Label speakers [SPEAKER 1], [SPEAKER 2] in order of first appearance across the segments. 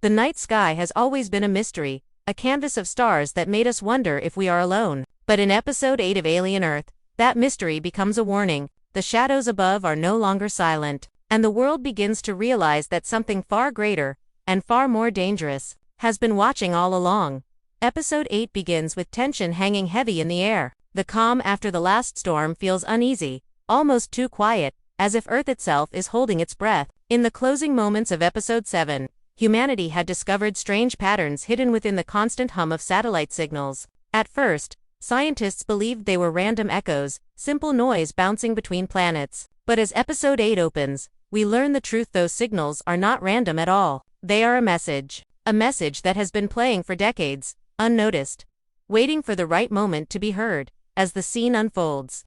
[SPEAKER 1] The night sky has always been a mystery, a canvas of stars that made us wonder if we are alone. But in Episode 8 of Alien Earth, that mystery becomes a warning. The shadows above are no longer silent, and the world begins to realize that something far greater, and far more dangerous, has been watching all along. Episode 8 begins with tension hanging heavy in the air. The calm after the last storm feels uneasy, almost too quiet, as if Earth itself is holding its breath. In the closing moments of Episode 7, humanity had discovered strange patterns hidden within the constant hum of satellite signals. At first, scientists believed they were random echoes, simple noise bouncing between planets. But as Episode 8 opens, we learn the truth: those signals are not random at all. They are a message that has been playing for decades, unnoticed, waiting for the right moment to be heard. As the scene unfolds,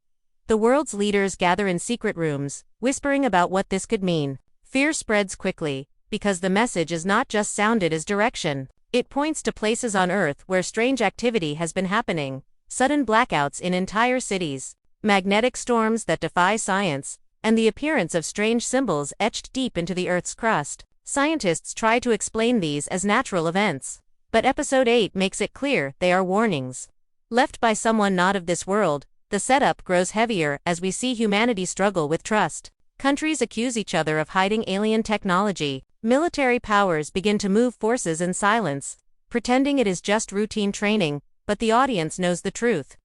[SPEAKER 1] the world's leaders gather in secret rooms, whispering about what this could mean. Fear spreads quickly, because the message is not just sounded as direction. It points to places on Earth where strange activity has been happening. Sudden blackouts in entire cities, magnetic storms that defy science, and the appearance of strange symbols etched deep into the Earth's crust. Scientists try to explain these as natural events, but Episode 8 makes it clear they are warnings. Left by someone not of this world, the setup grows heavier as we see humanity struggle with trust. Countries accuse each other of hiding alien technology. Military powers begin to move forces in silence, pretending it is just routine training, but the audience knows the truth.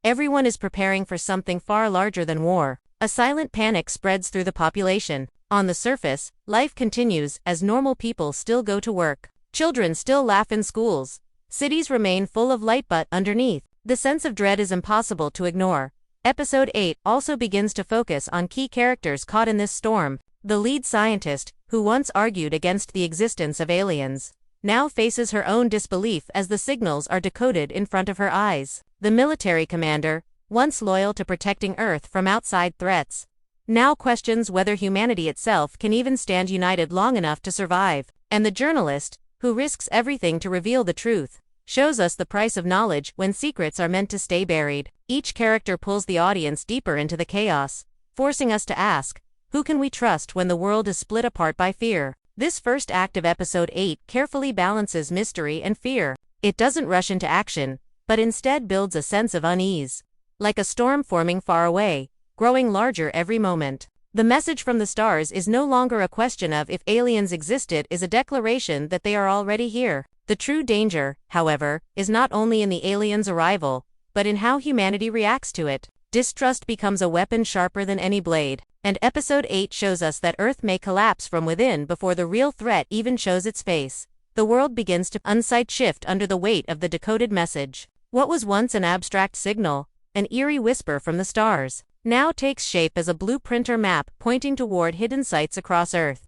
[SPEAKER 1] Everyone is preparing for something far larger than war. A silent panic spreads through the population. On the surface, life continues as normal people still go to work. Children still laugh in schools. Cities remain full of light, but underneath, the sense of dread is impossible to ignore. Episode 8 also begins to focus on key characters caught in this storm. The lead scientist, who once argued against the existence of aliens, now faces her own disbelief as the signals are decoded in front of her eyes. The military commander, once loyal to protecting Earth from outside threats, now questions whether humanity itself can even stand united long enough to survive. And the journalist, who risks everything to reveal the truth, shows us the price of knowledge when secrets are meant to stay buried. Each character pulls the audience deeper into the chaos, forcing us to ask, who can we trust when the world is split apart by fear? This first act of Episode 8 carefully balances mystery and fear. It doesn't rush into action, but instead builds a sense of unease. Like a storm forming far away, growing larger every moment. The message from the stars is no longer a question of if aliens existed, is a declaration that they are already here. The true danger, however, is not only in the aliens' arrival, but in how humanity reacts to it. Distrust becomes a weapon sharper than any blade, and Episode 8 shows us that Earth may collapse from within before the real threat even shows its face. The world begins to unsight shift under the weight of the decoded message. What was once an abstract signal, an eerie whisper from the stars, now takes shape as a blueprint or map pointing toward hidden sites across Earth.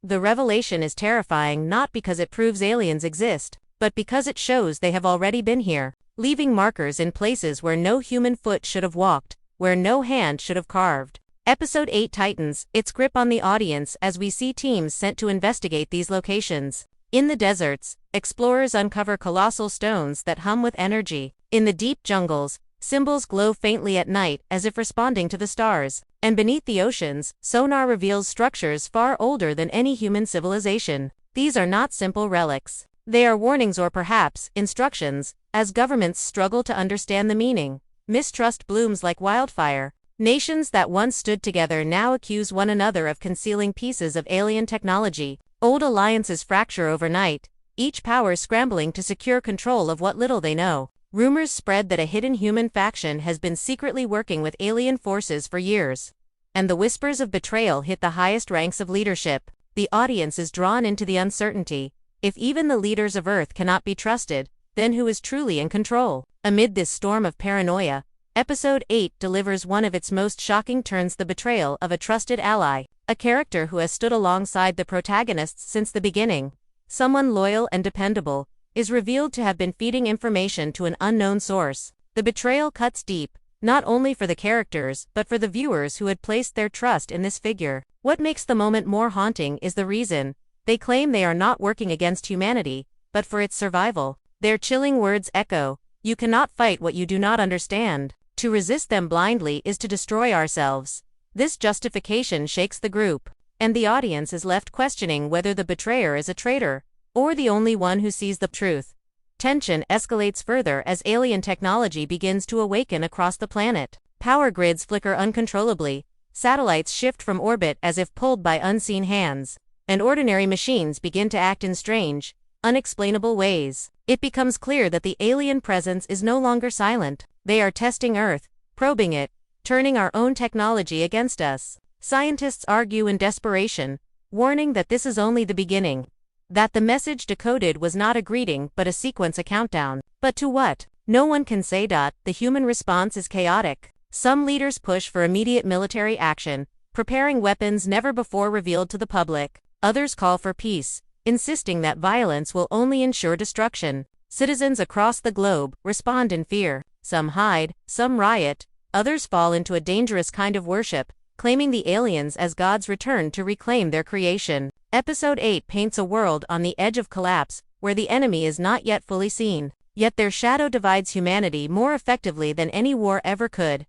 [SPEAKER 1] The revelation is terrifying not because it proves aliens exist, but because it shows they have already been here, leaving markers in places where no human foot should have walked, where no hand should have carved. Episode 8 tightens its grip on the audience as we see teams sent to investigate these locations. In the deserts, explorers uncover colossal stones that hum with energy. In the deep jungles, symbols glow faintly at night as if responding to the stars. And beneath the oceans, sonar reveals structures far older than any human civilization. These are not simple relics. They are warnings or perhaps instructions, as governments struggle to understand the meaning. Mistrust blooms like wildfire. Nations that once stood together now accuse one another of concealing pieces of alien technology. Old alliances fracture overnight, each power scrambling to secure control of what little they know. Rumors spread that a hidden human faction has been secretly working with alien forces for years. And the whispers of betrayal hit the highest ranks of leadership. The audience is drawn into the uncertainty. If even the leaders of Earth cannot be trusted, then who is truly in control? Amid this storm of paranoia, Episode 8 delivers one of its most shocking turns: the betrayal of a trusted ally. A character who has stood alongside the protagonists since the beginning, someone loyal and dependable, is revealed to have been feeding information to an unknown source. The betrayal cuts deep, not only for the characters but for the viewers who had placed their trust in this figure. What makes the moment more haunting is the reason. They claim they are not working against humanity, but for its survival. Their chilling words echo, "You cannot fight what you do not understand. To resist them blindly is to destroy ourselves." This justification shakes the group, and the audience is left questioning whether the betrayer is a traitor or the only one who sees the truth? Tension escalates further as alien technology begins to awaken across the planet. Power grids flicker uncontrollably, satellites shift from orbit as if pulled by unseen hands, and ordinary machines begin to act in strange, unexplainable ways. It becomes clear that the alien presence is no longer silent. They are testing Earth, probing it, turning our own technology against us. Scientists argue in desperation, warning that this is only the beginning. That the message decoded was not a greeting but a sequence, a countdown. But to what? No one can say. The human response is chaotic. Some leaders push for immediate military action, preparing weapons never before revealed to the public. Others call for peace, insisting that violence will only ensure destruction. Citizens across the globe respond in fear. Some hide, some riot, others fall into a dangerous kind of worship, claiming the aliens as gods returned to reclaim their creation. Episode 8 paints a world on the edge of collapse, where the enemy is not yet fully seen. Yet their shadow divides humanity more effectively than any war ever could.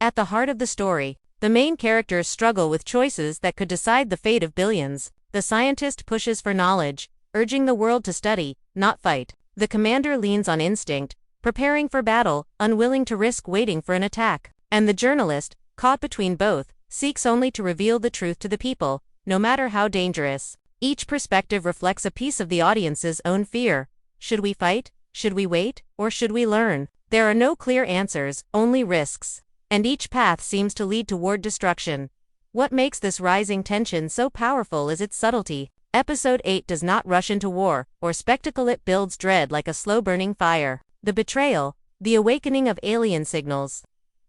[SPEAKER 1] At the heart of the story, the main characters struggle with choices that could decide the fate of billions. The scientist pushes for knowledge, urging the world to study, not fight. The commander leans on instinct, preparing for battle, unwilling to risk waiting for an attack. And the journalist, caught between both, seeks only to reveal the truth to the people, no matter how dangerous. Each perspective reflects a piece of the audience's own fear. Should we fight? Should we wait? Or should we learn? There are no clear answers, only risks. And each path seems to lead toward destruction. What makes this rising tension so powerful is its subtlety. Episode 8 does not rush into war or spectacle, it builds dread like a slow-burning fire. The betrayal, the awakening of alien signals,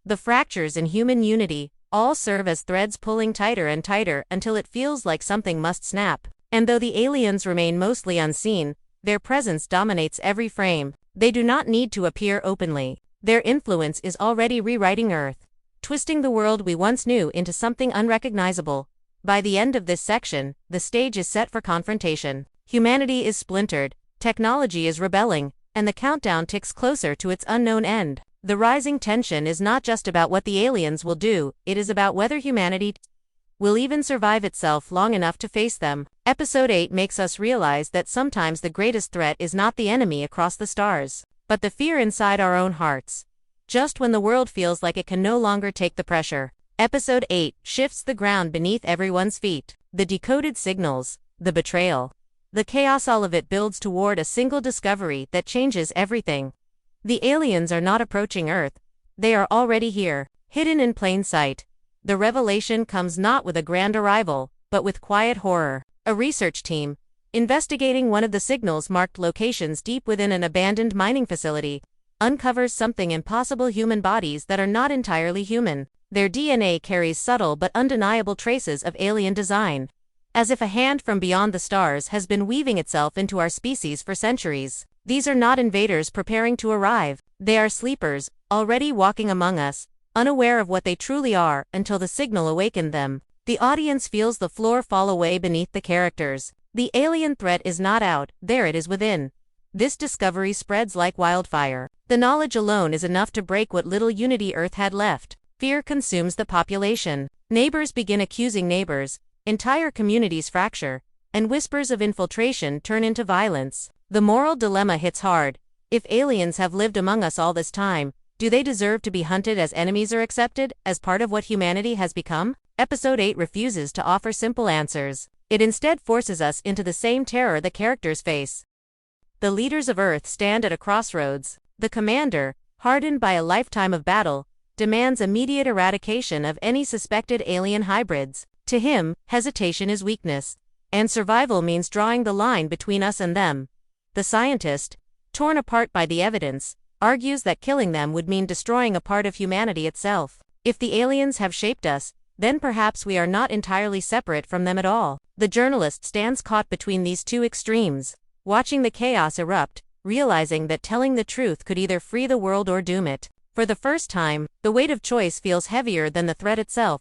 [SPEAKER 1] the fractures in human unity, all serve as threads pulling tighter and tighter until it feels like something must snap. And though the aliens remain mostly unseen, their presence dominates every frame. They do not need to appear openly. Their influence is already rewriting Earth, twisting the world we once knew into something unrecognizable. By the end of this section, the stage is set for confrontation. Humanity is splintered, technology is rebelling, and the countdown ticks closer to its unknown end. The rising tension is not just about what the aliens will do, it is about whether humanity will even survive itself long enough to face them. Episode 8 makes us realize that sometimes the greatest threat is not the enemy across the stars, but the fear inside our own hearts. Just when the world feels like it can no longer take the pressure, Episode 8 shifts the ground beneath everyone's feet. The decoded signals, the betrayal, the chaos, all of it builds toward a single discovery that changes everything. The aliens are not approaching Earth. They are already here, hidden in plain sight. The revelation comes not with a grand arrival, but with quiet horror. A research team, investigating one of the signals-marked locations deep within an abandoned mining facility, uncovers something impossible: human bodies that are not entirely human. Their DNA carries subtle but undeniable traces of alien design, as if a hand from beyond the stars has been weaving itself into our species for centuries. These are not invaders preparing to arrive. They are sleepers, already walking among us, unaware of what they truly are until the signal awakened them. The audience feels the floor fall away beneath the characters. The alien threat is not out, there it is within. This discovery spreads like wildfire. The knowledge alone is enough to break what little unity Earth had left. Fear consumes the population. Neighbors begin accusing neighbors, entire communities fracture, and whispers of infiltration turn into violence. The moral dilemma hits hard. If aliens have lived among us all this time, do they deserve to be hunted as enemies or accepted as part of what humanity has become? Episode 8 refuses to offer simple answers. It instead forces us into the same terror the characters face. The leaders of Earth stand at a crossroads. The commander, hardened by a lifetime of battle, demands immediate eradication of any suspected alien hybrids. To him, hesitation is weakness, and survival means drawing the line between us and them. The scientist, torn apart by the evidence, argues that killing them would mean destroying a part of humanity itself. If the aliens have shaped us, then perhaps we are not entirely separate from them at all. The journalist stands caught between these two extremes, watching the chaos erupt, realizing that telling the truth could either free the world or doom it. For the first time, the weight of choice feels heavier than the threat itself.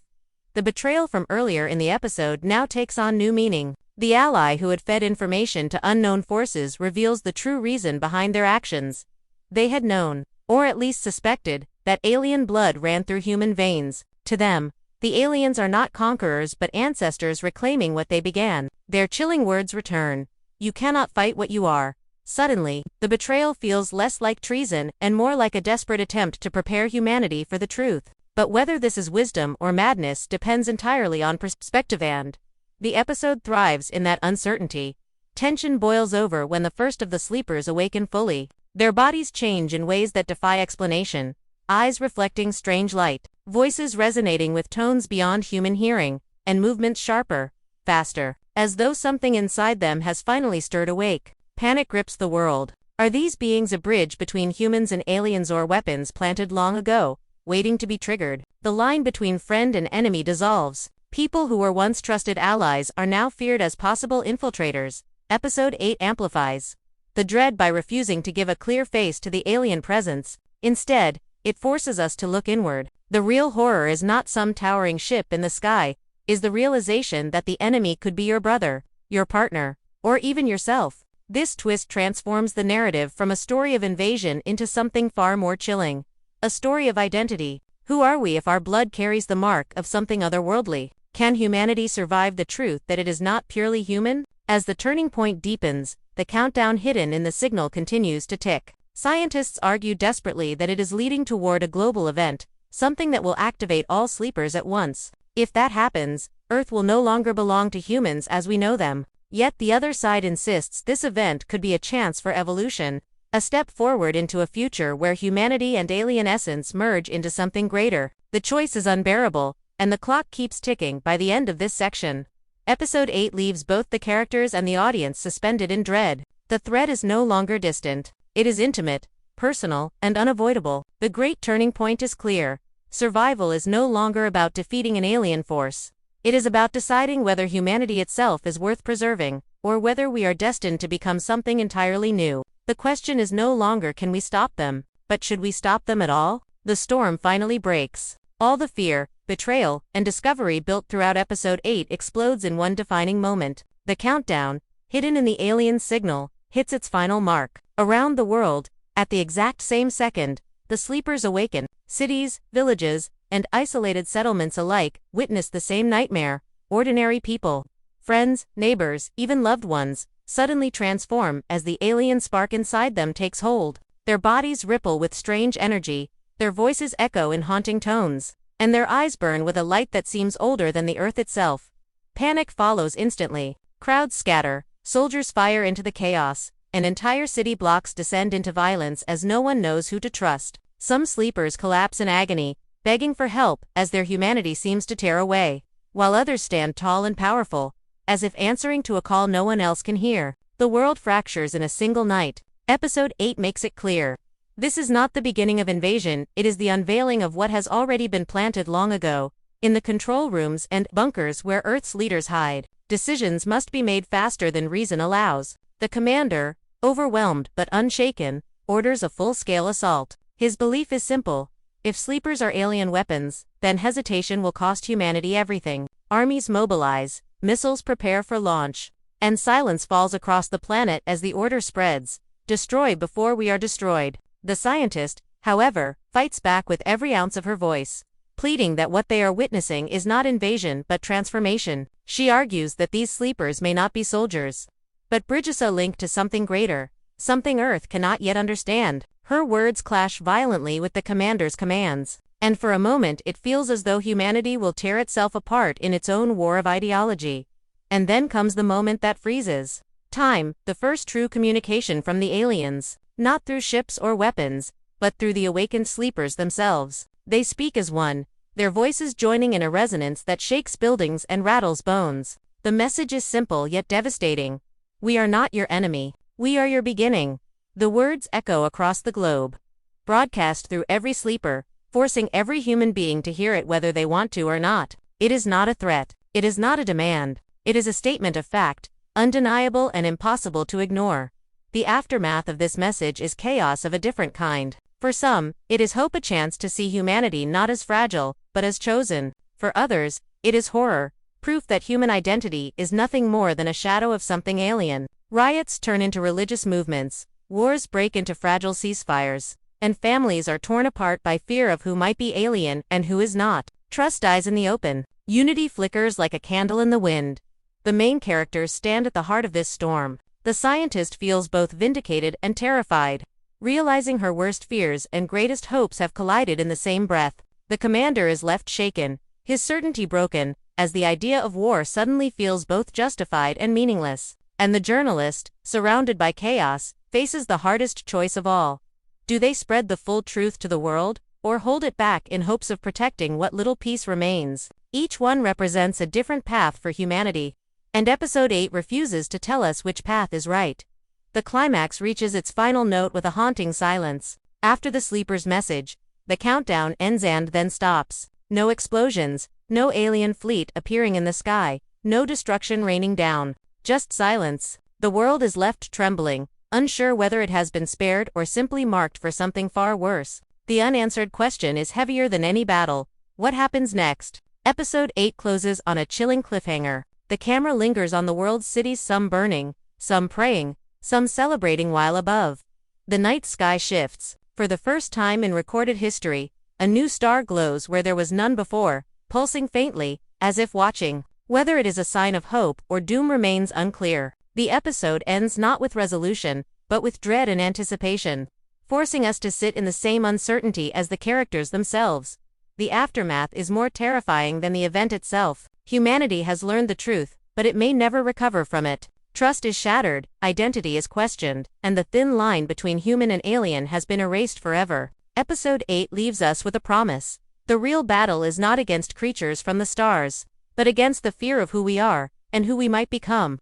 [SPEAKER 1] The betrayal from earlier in the episode now takes on new meaning. The ally who had fed information to unknown forces reveals the true reason behind their actions. They had known, or at least suspected, that alien blood ran through human veins. To them, the aliens are not conquerors but ancestors reclaiming what they began. Their chilling words return. You cannot fight what you are. Suddenly, the betrayal feels less like treason and more like a desperate attempt to prepare humanity for the truth. But whether this is wisdom or madness depends entirely on perspective, and the episode thrives in that uncertainty. Tension boils over when the first of the sleepers awaken fully. Their bodies change in ways that defy explanation, eyes reflecting strange light, voices resonating with tones beyond human hearing, and movements sharper, faster, as though something inside them has finally stirred awake. Panic grips the world. Are these beings a bridge between humans and aliens, or weapons planted long ago, waiting to be triggered? The line between friend and enemy dissolves. People who were once trusted allies are now feared as possible infiltrators. Episode 8 amplifies the dread by refusing to give a clear face to the alien presence. Instead, it forces us to look inward. The real horror is not some towering ship in the sky, is the realization that the enemy could be your brother, your partner, or even yourself. This twist transforms the narrative from a story of invasion into something far more chilling. A story of identity. Who are we if our blood carries the mark of something otherworldly? Can humanity survive the truth that it is not purely human? As the turning point deepens, the countdown hidden in the signal continues to tick. Scientists argue desperately that it is leading toward a global event, something that will activate all sleepers at once. If that happens, Earth will no longer belong to humans as we know them. Yet the other side insists this event could be a chance for evolution, a step forward into a future where humanity and alien essence merge into something greater. The choice is unbearable, and the clock keeps ticking by the end of this section. Episode 8 leaves both the characters and the audience suspended in dread. The threat is no longer distant. It is intimate, personal, and unavoidable. The great turning point is clear. Survival is no longer about defeating an alien force. It is about deciding whether humanity itself is worth preserving, or whether we are destined to become something entirely new. The question is no longer can we stop them, but should we stop them at all? The storm finally breaks. All the fear, betrayal, and discovery built throughout Episode 8 explodes in one defining moment. The countdown, hidden in the alien signal, hits its final mark. Around the world, at the exact same second, the sleepers awaken. Cities, villages, and isolated settlements alike witness the same nightmare. Ordinary people, friends, neighbors, even loved ones, suddenly transform as the alien spark inside them takes hold. Their bodies ripple with strange energy, their voices echo in haunting tones, and their eyes burn with a light that seems older than the earth itself. Panic follows instantly. Crowds scatter, soldiers fire into the chaos, and entire city blocks descend into violence as no one knows who to trust. Some sleepers collapse in agony, begging for help as their humanity seems to tear away, while others stand tall and powerful, as if answering to a call no one else can hear. The world fractures in a single night. Episode 8 makes it clear. This is not the beginning of invasion, it is the unveiling of what has already been planted long ago. In the control rooms and bunkers where Earth's leaders hide, decisions must be made faster than reason allows. The commander, overwhelmed but unshaken, orders a full-scale assault. His belief is simple. If sleepers are alien weapons, then hesitation will cost humanity everything. Armies mobilize, missiles prepare for launch, and silence falls across the planet as the order spreads. Destroy before we are destroyed. The scientist, however, fights back with every ounce of her voice, pleading that what they are witnessing is not invasion but transformation. She argues that these sleepers may not be soldiers, but bridges a link to something greater, something Earth cannot yet understand. Her words clash violently with the commander's commands, and for a moment it feels as though humanity will tear itself apart in its own war of ideology. And then comes the moment that freezes time, the first true communication from the aliens, not through ships or weapons, but through the awakened sleepers themselves. They speak as one, their voices joining in a resonance that shakes buildings and rattles bones. The message is simple yet devastating. We are not your enemy. We are your beginning. The words echo across the globe, broadcast through every sleeper, forcing every human being to hear it whether they want to or not. It is not a threat. It is not a demand. It is a statement of fact, undeniable and impossible to ignore. The aftermath of this message is chaos of a different kind. For some, it is hope, a chance to see humanity not as fragile, but as chosen. For others, it is horror, proof that human identity is nothing more than a shadow of something alien. Riots turn into religious movements, wars break into fragile ceasefires, and families are torn apart by fear of who might be alien and who is not. Trust dies in the open. Unity flickers like a candle in the wind. The main characters stand at the heart of this storm. The scientist feels both vindicated and terrified. Realizing her worst fears and greatest hopes have collided in the same breath, the commander is left shaken, his certainty broken, as the idea of war suddenly feels both justified and meaningless. And the journalist, surrounded by chaos, faces the hardest choice of all. Do they spread the full truth to the world, or hold it back in hopes of protecting what little peace remains? Each one represents a different path for humanity, and Episode 8 refuses to tell us which path is right. The climax reaches its final note with a haunting silence. After the sleeper's message, the countdown ends and then stops. No explosions, no alien fleet appearing in the sky, no destruction raining down. Just silence. The world is left trembling, unsure whether it has been spared or simply marked for something far worse. The unanswered question is heavier than any battle. What happens next? Episode 8 closes on a chilling cliffhanger. The camera lingers on the world's cities, some burning, some praying, some celebrating while above. The night sky shifts. For the first time in recorded history, a new star glows where there was none before, pulsing faintly, as if watching. Whether it is a sign of hope or doom remains unclear. The episode ends not with resolution, but with dread and anticipation, forcing us to sit in the same uncertainty as the characters themselves. The aftermath is more terrifying than the event itself. Humanity has learned the truth, but it may never recover from it. Trust is shattered, identity is questioned, and the thin line between human and alien has been erased forever. Episode 8 leaves us with a promise. The real battle is not against creatures from the stars, but against the fear of who we are, and who we might become.